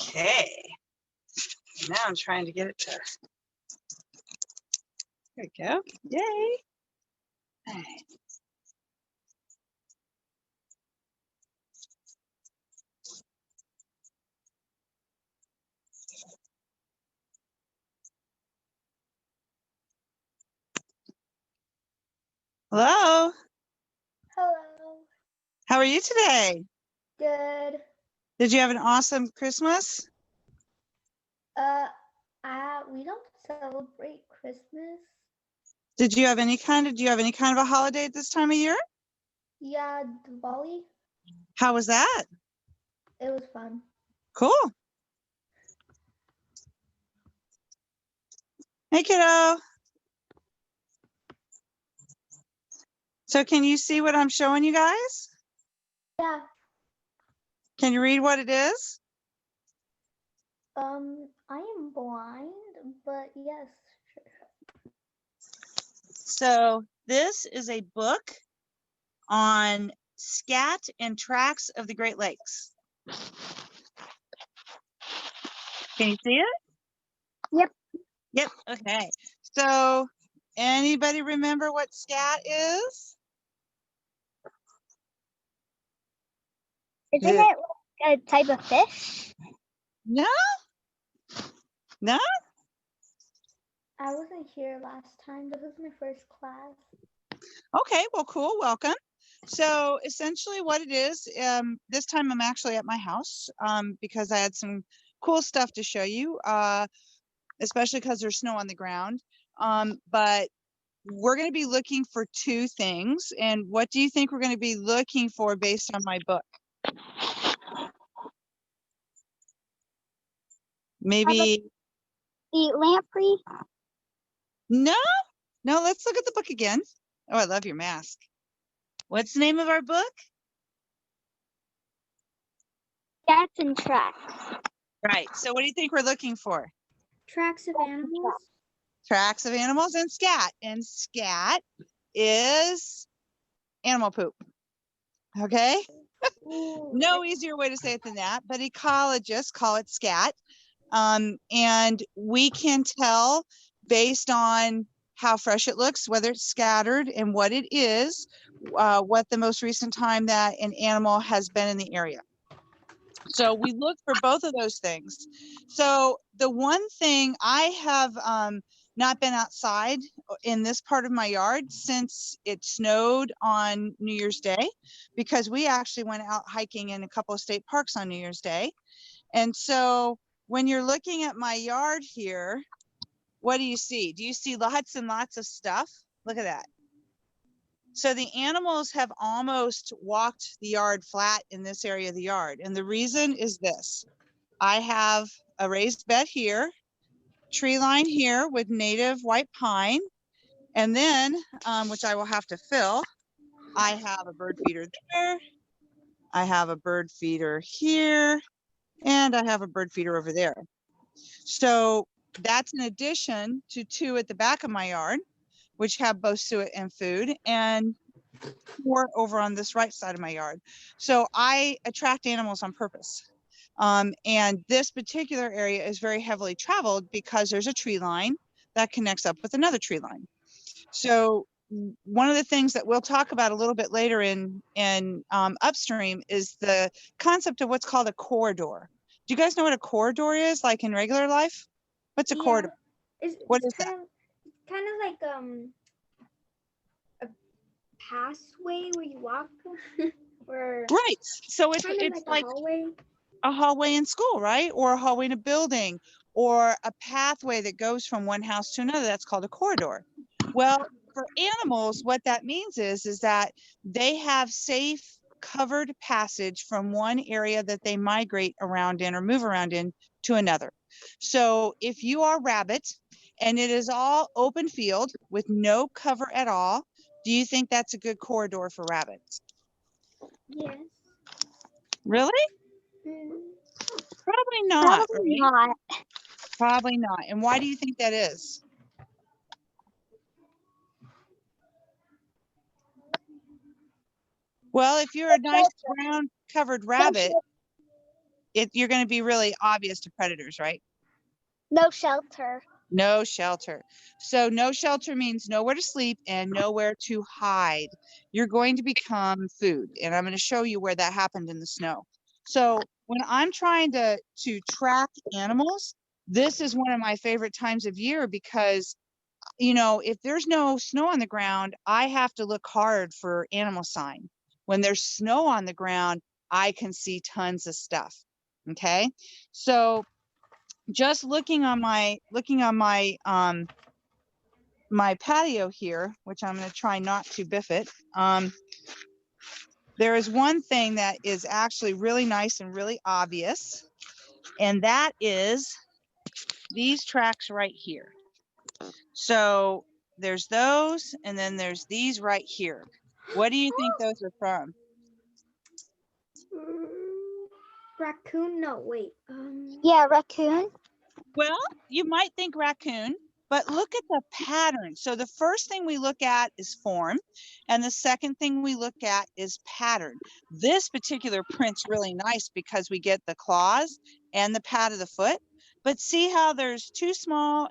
Okay. Now I'm trying to get it to. There we go. Yay. All right. Hello. Hello. How are you today? Good. Did you have an awesome Christmas? We don't celebrate Christmas. Do you have any kind of a holiday at this time of year? Yeah, Diwali. How was that? It was fun. Cool. Hey, kiddo. So can you see what I'm showing you guys? Yeah. Can you read what it is? I am blind, but yes. Sure. So this is a book on scat and tracks of the Great Lakes. Can you see it? Yep. Yep. Okay. So anybody remember what scat is? Isn't it like a type of fish? No. No? I wasn't here last time. This was my first class. Okay, well, cool. Welcome. So essentially what it is, this time I'm actually at my house because I had some cool stuff to show you, especially because there's snow on the ground. But we're going to be looking for two things. And what do you think we're going to be looking for based on my book? Maybe The lamprey. no, let's look at the book again. Oh, I love your mask. What's the name of our book? Scats and tracks. Right. So what do you think we're looking for? Tracks of animals. Tracks of animals and scat. And scat is animal poop. Okay. No easier way to say it than that, but ecologists call it scat. And we can tell based on how fresh it looks, whether it's scattered and what it is, what the most recent time that an animal has been in the area. So we look for both of those things. So the one thing I have not been outside in this part of my yard since it snowed on New Year's Day, because we actually went out hiking in a couple of state parks on New Year's Day. And so when you're looking at my yard here, what do you see? Do you see lots and lots of stuff? Look at that. So the animals have almost walked the yard flat in this area of the yard. And the reason is this. I have a raised bed here, tree line here with native white pine. And then, which I will have to fill, I have a bird feeder there. I have a bird feeder here. And I have a bird feeder over there. So that's in addition to two at the back of my yard, which have both suet and food, and 4 over on this right side of my yard. So I attract animals on purpose. And this particular area is very heavily traveled because there's a tree line that connects up with another tree line. So one of the things that we'll talk about a little bit later in upstream is the concept of what's called a corridor. Do you guys know what a corridor is, like in regular life? What's a corridor? What is that? Kind of like a pathway where you walk. Or right. So it's like a hallway in school, right? Or a hallway in a building, or a pathway that goes from one house to another. That's called a corridor. Well, for animals, what that means is that they have safe covered passage from one area that they migrate around in or move around in to another. So if you are rabbit and it is all open field with no cover at all, do you think that's a good corridor for rabbits? Yes. Really? Probably not. Probably not. Probably not. And why do you think that is? Well, if you're a nice brown covered rabbit, you're going to be really obvious to predators, right? No shelter. No shelter. So no shelter means nowhere to sleep and nowhere to hide. You're going to become food. And I'm going to show you where that happened in the snow. So when I'm trying to track animals, this is one of my favorite times of year because, you know, if there's no snow on the ground, I have to look hard for animal sign. When there's snow on the ground, I can see tons of stuff. Okay. So just looking on my my patio here, which I'm going to try not to biff it. There is one thing that is actually really nice and really obvious, and that is these tracks right here. So there's those, and then there's these right here. What do you think those are from? Raccoon? No, wait. Yeah, raccoon. Well, you might think raccoon, but look at the pattern. So the first thing we look at is form, and the second thing we look at is pattern. This particular print's really nice because we get the claws and the pad of the foot, but see how there's two small,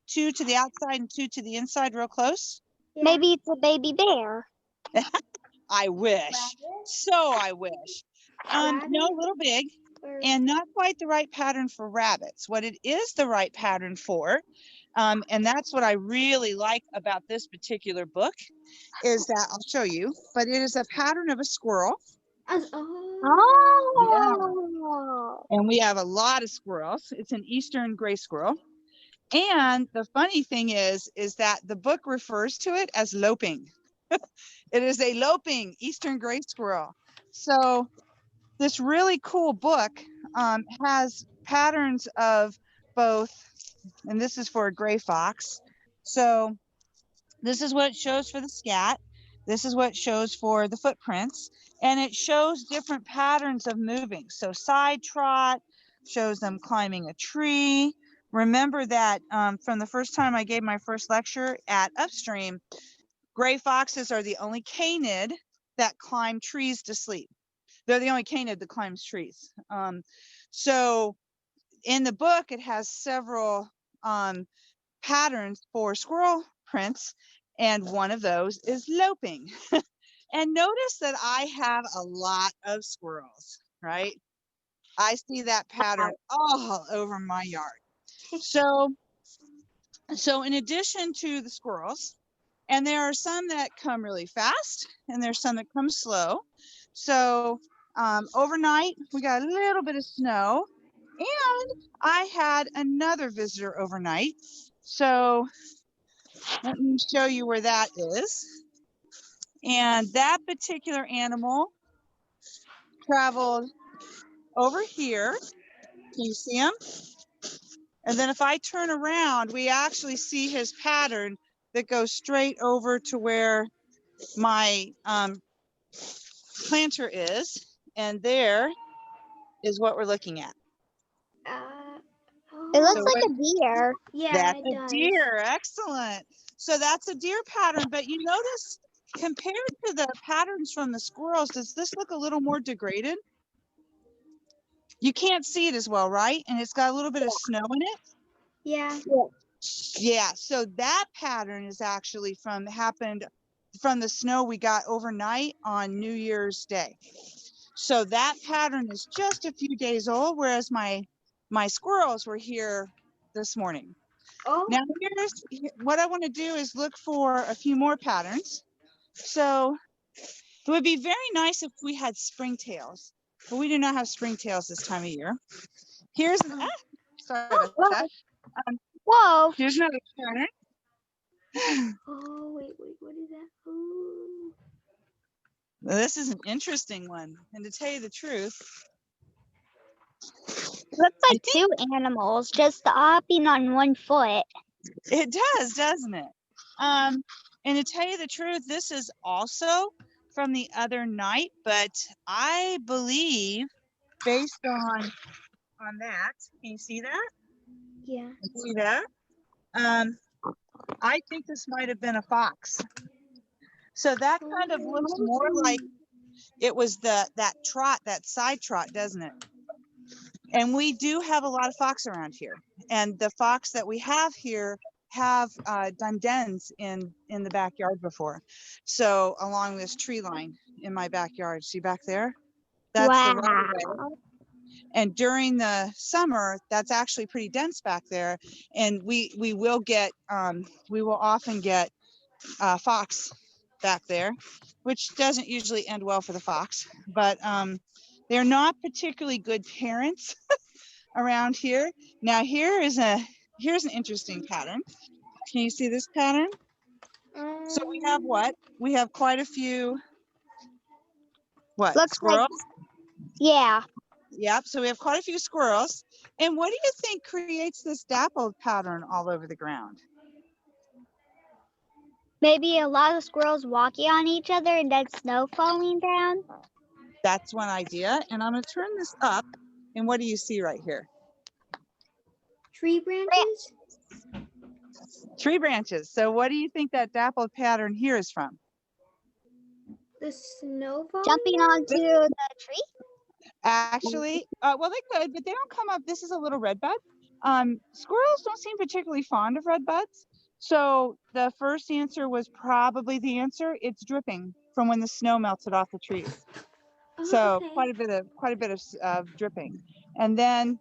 two to the outside and two to the inside real close? Yeah. Maybe it's a baby bear. I wish. Rabbit? So I wish. No, a Rabbit? little big. Or- And not quite the right pattern for rabbits. What it is the right pattern for, and that's what I really like about this particular book, is that I'll show you, but it is a pattern of a squirrel. Oh. And we have a lot of squirrels. It's an eastern gray squirrel. And the funny thing is that the book refers to it as loping. It is a loping eastern gray squirrel. So this really cool book has patterns of both, and this is for a gray fox. So this is what it shows for the scat. This is what it shows for the footprints, and it shows different patterns of moving. So side trot shows them climbing a tree. Remember that from the first time I gave my first lecture at Upstream, gray foxes are the only canid that climb trees to sleep. They're the only canid that climbs trees. So in the book, it has several patterns for squirrel prints, and one of those is loping. And notice that I have a lot of squirrels, right? I see that pattern all over my yard. So in addition to the squirrels, and there are some that come really fast and there's some that come slow. So overnight, we got a little bit of snow, and I had another visitor overnight. So let me show you where that is. And that particular animal traveled over here. Can you see him? And then if I turn around, we actually see his pattern that goes straight over to where my planter is. And there is what we're looking at. It looks So like a deer. Yeah, that's it a does. deer. Excellent. So that's a deer pattern. But you notice, compared to the patterns from the squirrels, does this look a little more degraded? You can't see it as well, right? And it's got a little bit of snow in it. Yeah. Yeah. So that pattern is actually happened from the snow we got overnight on New Year's Day. So that pattern is just a few days old, whereas my squirrels were here this morning. Oh. Now here's what I want to do is look for a few more patterns. So it would be very nice if we had springtails, but we do not have springtails this time of year. Here's sorry about that. Whoa. Here's another pattern. Oh, wait, what is that? Oh. Well, this is an interesting one, and to tell you the truth, Looks like two animals just hopping on one foot. it does, doesn't it? And to tell you the truth, this is also from the other night, but I believe based on that, can you see that? Yeah. See that? I think this might have been a fox. So that kind of looks more like it was that trot, that side trot, doesn't it? And we do have a lot of fox around here. And the fox that we have here have done dens in the backyard before. So along this tree line in my backyard, see back there? That's the right of way. Wow. And during the summer, that's actually pretty dense back there. And we will get, we will often get fox back there, which doesn't usually end well for the fox, but they're not particularly good parents around here. Now here's an interesting pattern. Can you see this pattern? So we have what? We have quite a few, what, Looks like, squirrels? yeah, Yep, so we have quite a few squirrels. And what do you think creates this dappled pattern all over the ground? maybe a lot of squirrels walking on each other and then snow falling down. That's one idea. And I'm going to turn this up. And what do you see right here? Tree branches? Tree branches. So what do you think that dappled pattern here is from? The snow falling Jumping down? onto the tree? Actually, well, they could, but they don't come up. This is a little red bud. Squirrels don't seem particularly fond of red buds. So the first answer was probably the answer. It's dripping from when the snow melted off the trees. Oh, So okay. quite a bit of dripping. And then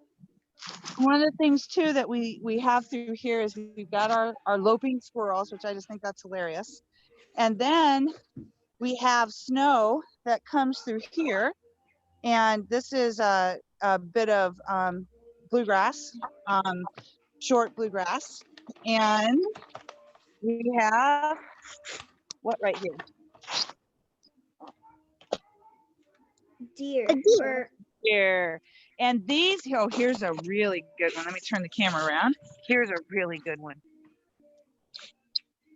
one of the things too that we have through here is we've got our loping squirrels, which I just think that's hilarious. And then we have snow that comes through here. And this is a bit of bluegrass, short bluegrass. And we have what right here? Deer. A deer. Or Here. And these, oh, here's a really good one. Let me turn the camera around. Here's a really good one.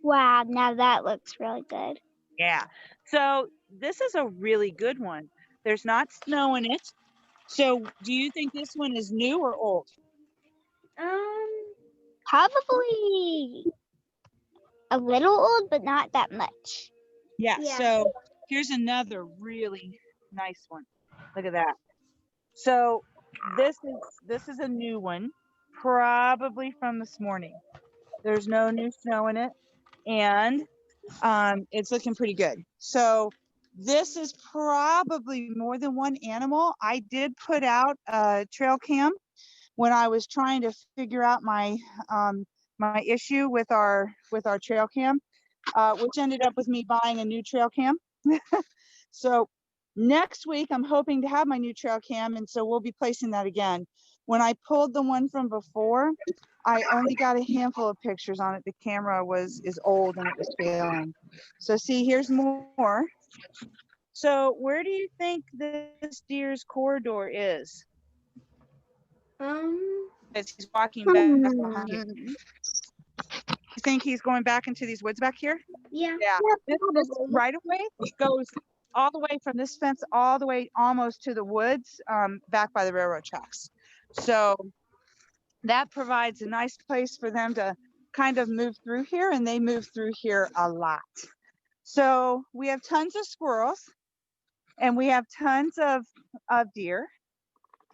Wow, now that looks really good. Yeah. So this is a really good one. There's not snow in it. So do you think this one is new or old? Probably a little old, but not that much. Yeah. Yeah. So here's another really nice one. Look at that. So this is a new one, probably from this morning. There's no new snow in it, and it's looking pretty good. So this is probably more than one animal. I did put out a trail cam when I was trying to figure out my my issue with our trail cam, which ended up with me buying a new trail cam. So next week I'm hoping to have my new trail cam, and so we'll be placing that again. When I pulled the one from before, I only got a handful of pictures on it. The camera is old and it was failing. So see, here's more. So where do you think this deer's corridor is? As he's walking back behind you. You think he's going back into these woods back here? Yeah. Yeah. This right away goes all the way from this fence all the way almost to the woods, back by the railroad tracks. So that provides a nice place for them to kind of move through here, and they move through here a lot. So we have tons of squirrels and we have tons of deer.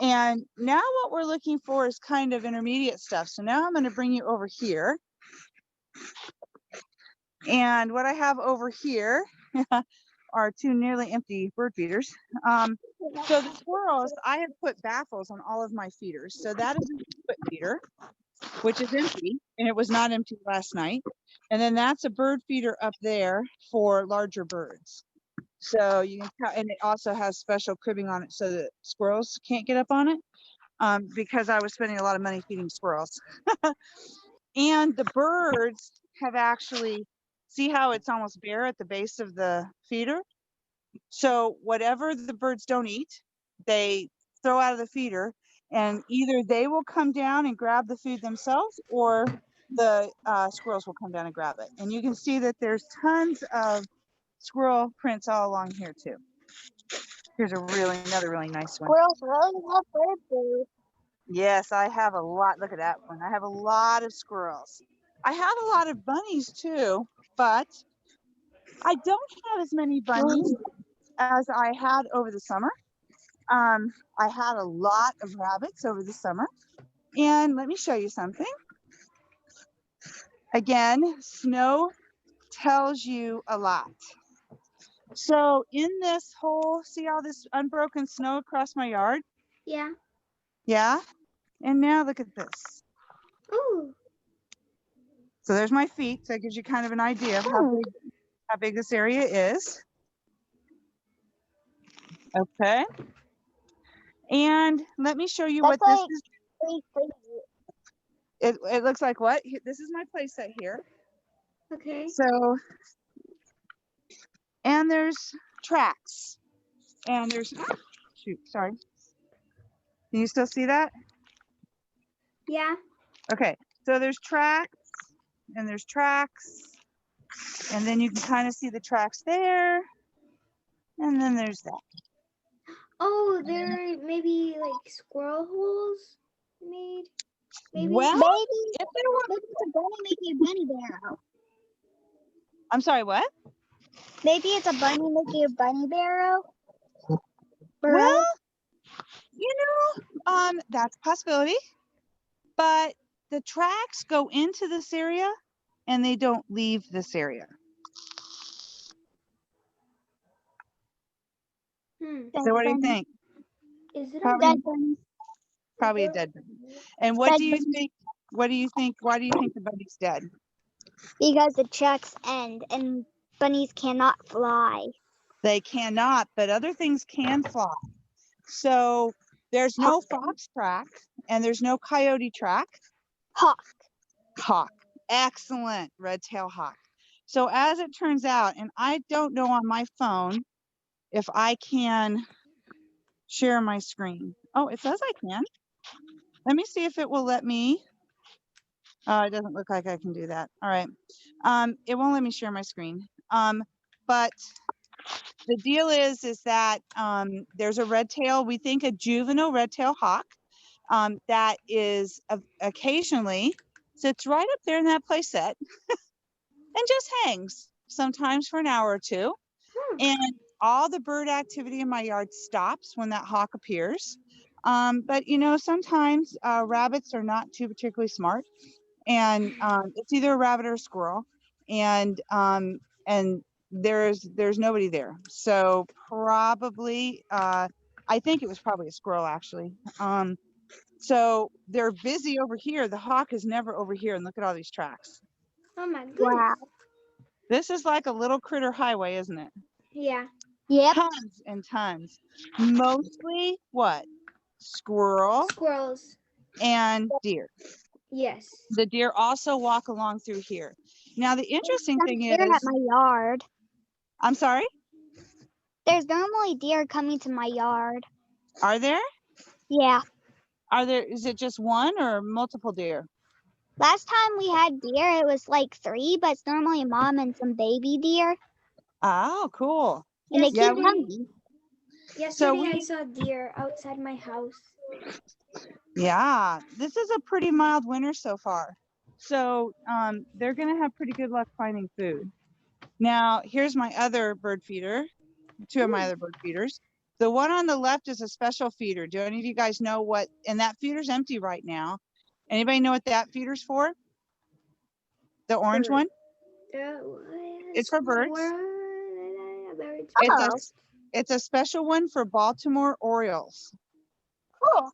And now what we're looking for is kind of intermediate stuff. So now I'm going to bring you over here. And what I have over here are two nearly empty bird feeders. So the squirrels, I have put baffles on all of my feeders. So that is a split feeder, which is empty, and it was not empty last night. And then that's a bird feeder up there for larger birds. So you can tell, and it also has special cribbing on it so that squirrels can't get up on it, because I was spending a lot of money feeding squirrels. And the birds have actually, see how it's almost bare at the base of the feeder? So whatever the birds don't eat, they throw out of the feeder, and either they will come down and grab the food themselves, or the squirrels will come down and grab it. And you can see that there's tons of squirrel prints all along here too. Here's another really nice one. Squirrels really love bird food. Yes, I have a lot. Look at that one. I have a lot of squirrels. I have a lot of bunnies too, but I don't have as many bunnies as I had over the summer. I had a lot of rabbits over the summer. And let me show you something. Again, snow tells you a lot. So in this whole, see all this unbroken snow across my yard? Yeah. Yeah. And now look at this. Oh. So there's my feet. So that gives you kind of an idea of Oh. how big this area is. Okay. And let me show you That's what this like is. 3 feet. It looks like what? This is my play set here. Okay. So, and there's tracks. And there's, shoot, sorry. Can you still see that? Yeah. Okay. So there's tracks and there's tracks. And then you can kind of see the tracks there. And then there's that. Oh, there may be like squirrel holes made. Maybe. Well, Maybe, if there were, maybe it's a bunny making a bunny barrow. I'm sorry, what? Maybe it's a bunny making a bunny barrow. Well, you know, that's a possibility. But the tracks go into this area and they don't leave this area. So what do you think? Is it Probably- a Dead bunny. Probably a dead bunny. And what Dead do you bunny. think? What do you think? Why do you think the bunny's dead? Because the tracks end and bunnies cannot fly. They cannot, but other things can fly. So there's no fox track and there's no coyote track. Hawk. Hawk. Excellent. Red-tailed hawk. So as it turns out, and I don't know on my phone if I can share my screen. Oh, it says I can. Let me see if it will let me. It doesn't look like I can do that. All right. It won't let me share my screen. But the deal is that there's a red tail, we think a juvenile red tail hawk that is occasionally sits right up there in that play set and just hangs sometimes for an hour or two. And all the bird activity in my yard stops when that hawk appears. But you know, sometimes rabbits are not too particularly smart, and it's either a rabbit or a squirrel, and there's nobody there. So probably, I think it was probably a squirrel actually. So they're busy over here. The hawk is never over here, and look at all these tracks. Oh my goodness. Wow. This is like a little critter highway, isn't it? Yeah. Yep. Tons and tons. Mostly what? Squirrel Squirrels. and deer. Yes. The deer also walk along through here. Now, the interesting thing Deer at is, my yard. I'm sorry, There's normally deer coming to my yard. are there? Yeah. Is it just one or multiple deer? Last time we had deer, it was like 3, but it's normally mom and some baby deer. Oh, cool. And they Yeah, keep coming. Yesterday we- I saw deer outside my house. Yeah, this is a pretty mild winter so far. So they're going to have pretty good luck finding food. Now, here's my other bird feeder, 2 of my other bird feeders. The one on the left is a special feeder. Do any of you guys know what, and that feeder's empty right now. Anybody know what that feeder's for? The orange Bird. one? It's for birds. Birds. Oh. It's a special one for Baltimore Orioles. Cool.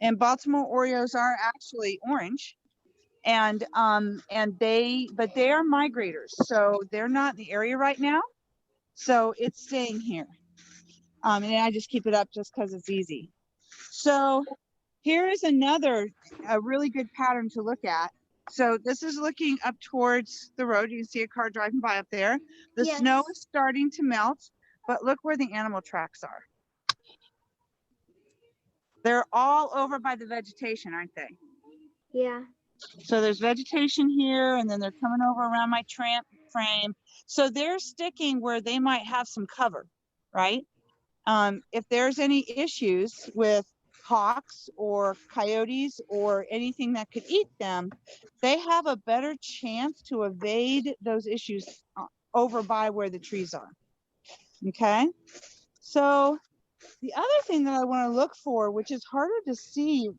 And Baltimore Orioles are actually orange. And they are migrators. So they're not in the area right now. So it's staying here. And I just keep it up just because it's easy. So here is a really good pattern to look at. So this is looking up towards the road. You can see a car driving by up there. The Yes. snow is starting to melt, but look where the animal tracks are. They're all over by the vegetation, aren't they? Yeah. So there's vegetation here, and then they're coming over around my tramp frame. So they're sticking where they might have some cover, right? If there's any issues with hawks or coyotes or anything that could eat them, they have a better chance to evade those issues over by where the trees are. Okay, so the other thing that I want to look for, which is harder to see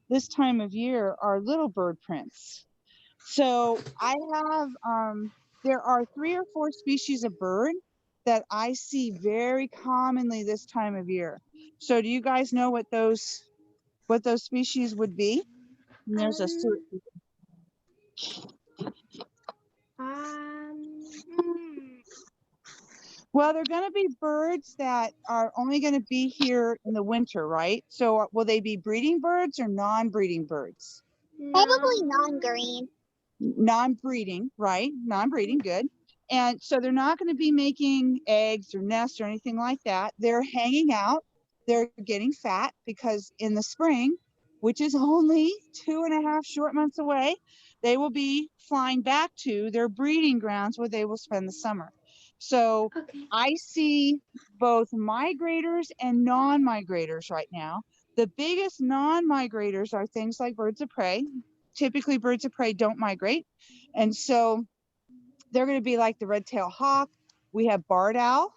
this time of year, are little bird prints. So I have, there are 3 or 4 species of bird that I see very commonly this time of year. So do you guys know what those species would be? And there's a Hmm. well, they're going to be birds that are only going to be here in the winter, right? So will they be breeding birds or non-breeding birds? Probably No. non-green. Non-breeding, right? Non-breeding, good. And so they're not going to be making eggs or nests or anything like that. They're hanging out. They're getting fat because in the spring, which is only 2.5 short months away, they will be flying back to their breeding grounds where they will spend the summer. So Okay. I see both migrators and non-migrators right now. The biggest non-migrators are things like birds of prey. Typically birds of prey don't migrate. And so they're going to be like the red-tailed hawk. We have barred owl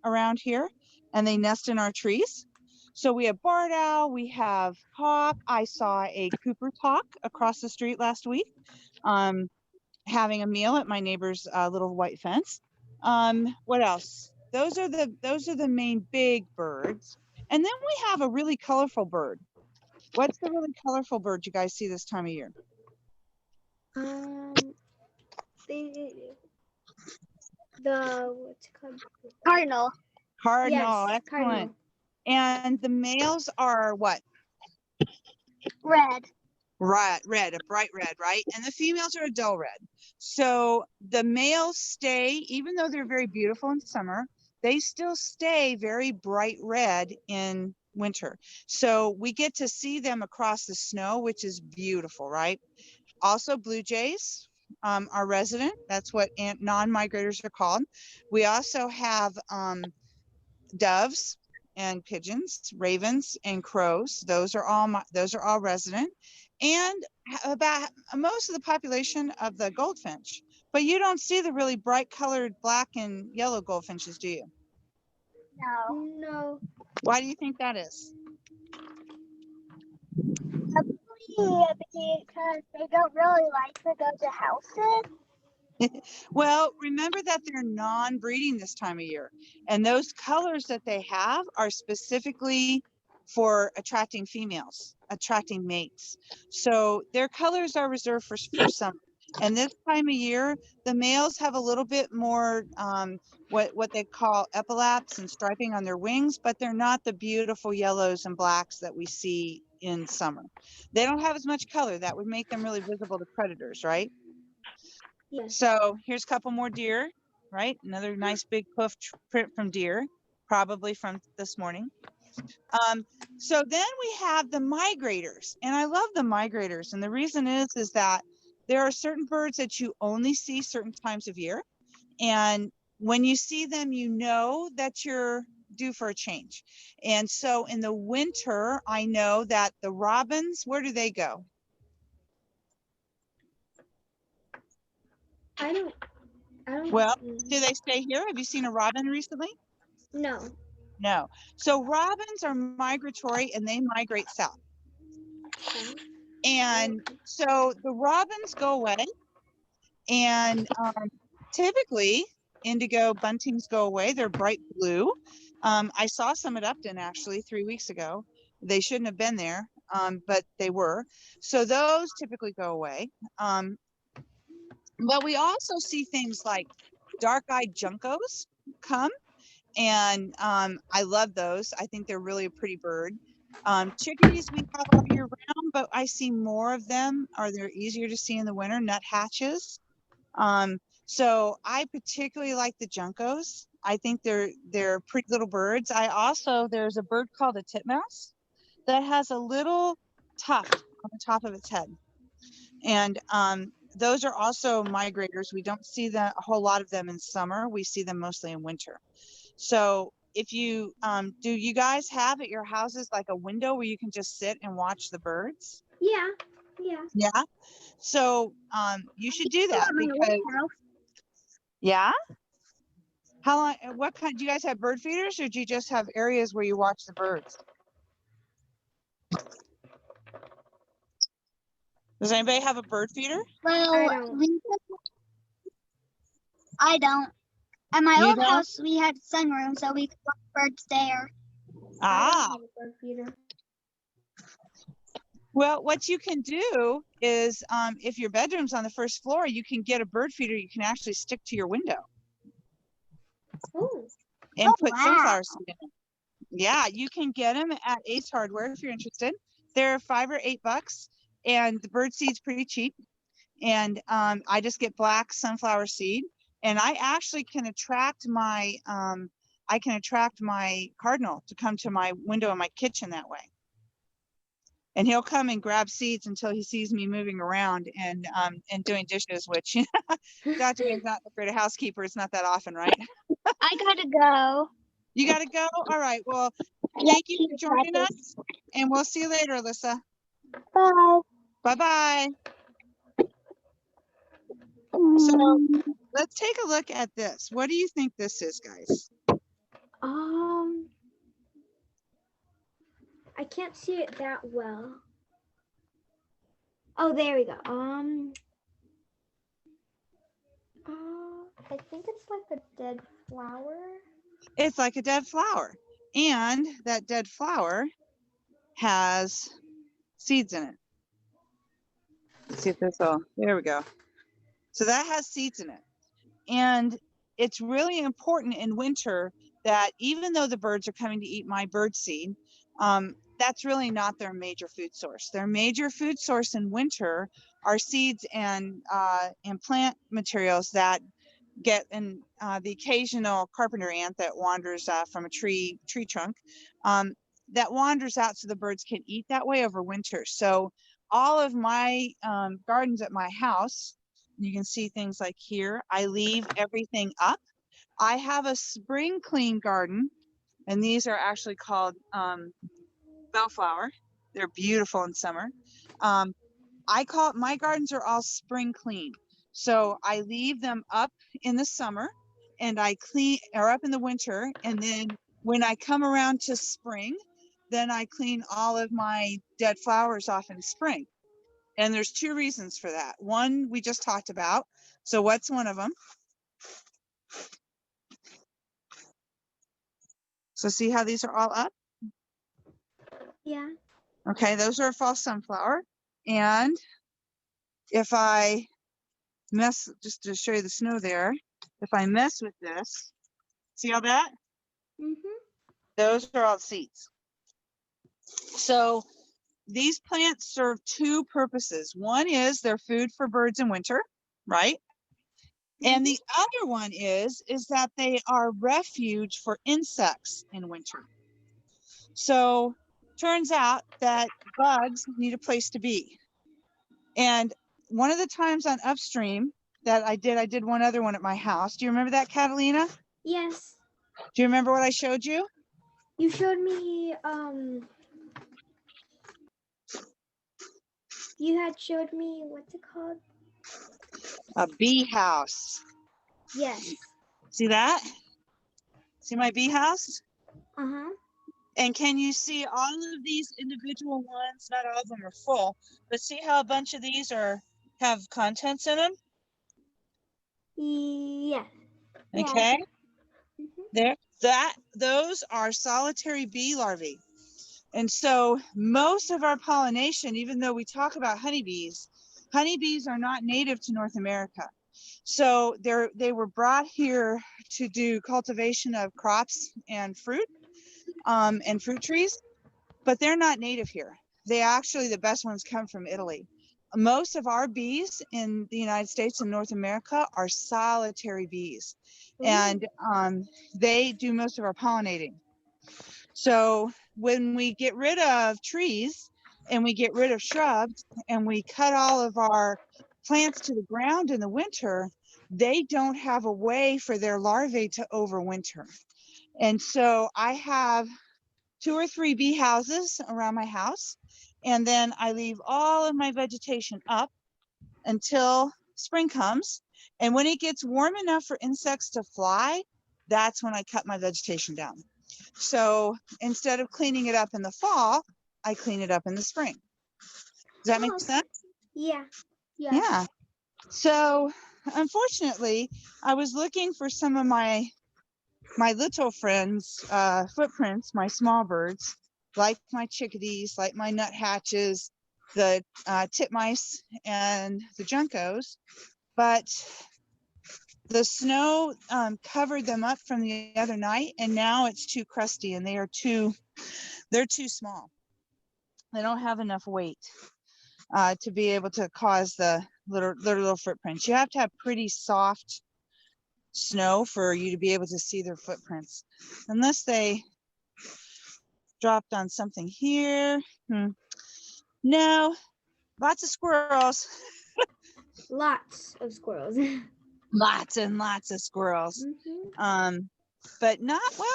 around here, and they nest in our trees. So we have barred owl, we have hawk. I saw a Cooper's hawk across the street last week, having a meal at my neighbor's little white fence. What else? Those are the main big birds. And then we have a really colorful bird. What's the really colorful bird you guys see this time of year? What's it called? Cardinal. Cardinal, Yes, excellent. cardinal. And the males are what? Red. Red, a bright red, right? And the females are a dull red. So the males stay, even though they're very beautiful in summer, they still stay very bright red in winter. So we get to see them across the snow, which is beautiful, right? Also, blue jays are resident. That's what non-migrators are called. We also have doves and pigeons, ravens and crows. Those are all resident, and about most of the population of the goldfinch. But you don't see the really bright colored black and yellow goldfinches, do you? No. No. Why do you think that is? Because they don't really like to go to houses. Well, remember that they're non-breeding this time of year, and those colors that they have are specifically for attracting females, attracting mates. So their colors are reserved for summer. And this time of year, the males have a little bit more what they call epilaps and striping on their wings, but they're not the beautiful yellows and blacks that we see in summer. They don't have as much color. That would make them really visible to predators, right? Yes. So here's a couple more deer, right? Another nice big hoof print from deer, probably from this morning. So then we have the migrators, and I love the migrators. And the reason is that there are certain birds that you only see certain times of year. And when you see them, you know that you're due for a change. And so in the winter, I know that the robins, where do they go? I don't. Well, do they stay here? Have you seen a robin recently? No. No. So robins are migratory and they migrate south. And so the robins go away, and typically indigo buntings go away. They're bright blue. I saw some at Upton actually 3 weeks ago. They shouldn't have been there, but they were. So those typically go away. But we also see things like dark-eyed juncos come. And I love those. I think they're really a pretty bird. Chickadees we have all year round, but I see more of them, or they're easier to see in the winter. Nuthatches. So I particularly like the juncos. I think they're pretty little birds. There's a bird called a titmouse that has a little tuft on the top of its head, and those are also migrators. We don't see a whole lot of them in summer. We see them mostly in winter. So if you, do you guys have at your houses like a window where you can just sit and watch the birds? Yeah. Yeah. Yeah. So you should do that because, House. yeah. How long, what kind, do you guys have bird feeders or do you just have areas where you watch the birds? Does anybody have a bird feeder? Well, don't. I don't. At my You old don't? house, we had a sunroom, so we could watch birds there. I Ah, don't have a bird feeder. well, what you can do is if your bedroom's on the first floor, you can get a bird feeder you can actually stick to your window Ooh. and Oh, put wow. sunflower seed in it. Yeah, you can get them at Ace Hardware if you're interested. They're $5 or $8, and the bird seed's pretty cheap. And I just get black sunflower seed, and I actually can attract my cardinal to come to my window in my kitchen that way. And he'll come and grab seeds until he sees me moving around and doing dishes, which Dr. Man's not the great housekeeper. It's not that often, right? I gotta go. You got to go. All right. Well, Yeah, thank you for joining us, and we'll see you later, Alyssa. Bye. Bye-bye. So Mm, let's take a look at this. What do you think this is, guys? I can't see it that well. Oh, there we go. I think it's like a dead flower. It's like a dead flower, and that dead flower has seeds in it. Let's see if this will, there we go. So that has seeds in it. And it's really important in winter that even though the birds are coming to eat my bird seed, that's really not their major food source. Their major food source in winter are seeds and plant materials that get in the occasional carpenter ant that wanders from a tree trunk that wanders out so the birds can eat that way over winter. So all of my gardens at my house, you can see things like here, I leave everything up. I have a spring clean garden, and these are actually called bellflower. They're beautiful in summer. I call it, my gardens are all spring clean. So I leave them up in the summer and I clean, or up in the winter. And then when I come around to spring, then I clean all of my dead flowers off in spring. And there's two reasons for that. One, we just talked about. So what's one of them? So see how these are all up? Yeah. Okay, those are a false sunflower. And if I mess, just to show you the snow there, if I mess with this, see all that? Those are all seeds. So these plants serve two purposes. One is they're food for birds in winter, right? And the other one is that they are refuge for insects in winter. So turns out that bugs need a place to be. And one of the times on Upstream that I did one other one at my house. Do you remember that, Catalina? Yes. Do you remember what I showed you? You showed me, you had showed me, what's it called? A bee house. Yes. See that? See my bee house? Uh-huh. And can you see all of these individual ones? Not all of them are full, but see how a bunch of these have contents in them? Yeah. Okay. Yeah. Those are solitary bee larvae. And so most of our pollination, even though we talk about honeybees are not native to North America. So they were brought here to do cultivation of crops and fruit trees, but they're not native here. They actually, the best ones come from Italy. Most of our bees in the United States and North America are solitary bees, and they do most of our pollinating. So when we get rid of trees and we get rid of shrubs and we cut all of our plants to the ground in the winter, they don't have a way for their larvae to overwinter. And so I have 2 or 3 bee houses around my house, and then I leave all of my vegetation up until spring comes. And when it gets warm enough for insects to fly, that's when I cut my vegetation down. So instead of cleaning it up in the fall, I clean it up in the spring. Does that make Oh, sense? yeah. Yeah. So unfortunately, I was looking for some of my little friends' footprints, my small birds, like my chickadees, like my nuthatches, the titmice, and the juncos. But the snow covered them up from the other night, and now it's too crusty, and they're too small. They don't have enough weight to be able to cause the little footprints. You have to have pretty soft snow for you to be able to see their footprints, unless they dropped on something here. No, lots of squirrels. Lots of squirrels. Lots and lots of squirrels. But not, well,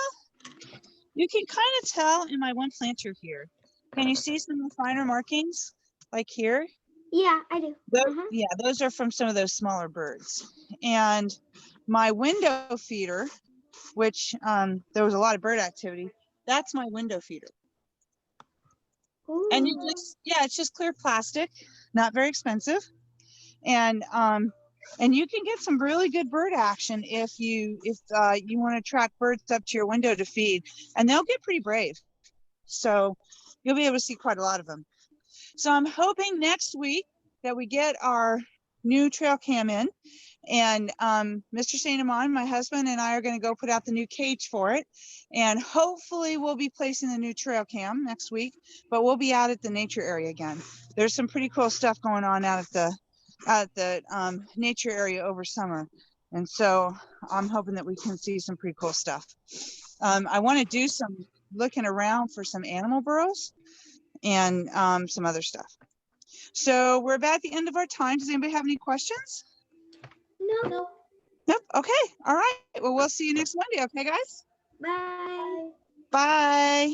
you can kind of tell in my one planter here. Can you see some of the finer markings like here? Yeah, I do. Yeah, those are from some of those smaller birds. And my window feeder, which there was a lot of bird activity, that's my window feeder. And you just, yeah, it's just clear plastic, not very expensive. And you can get some really good bird action if you want to attract birds up to your window to feed, and they'll get pretty brave. So you'll be able to see quite a lot of them. So I'm hoping next week that we get our new trail cam in, and Mr. St. Amand, my husband, and I are going to go put out the new cage for it, and hopefully we'll be placing the new trail cam next week, but we'll be out at the nature area again. There's some pretty cool stuff going on out at the nature area over summer, and so I'm hoping that we can see some pretty cool stuff. I want to do some looking around for some animal burrows and some other stuff. So we're about at the end of our time. Does anybody have any questions? No. Nope. Okay. All right. Well, we'll see you next Monday. Okay, guys? Bye. Bye.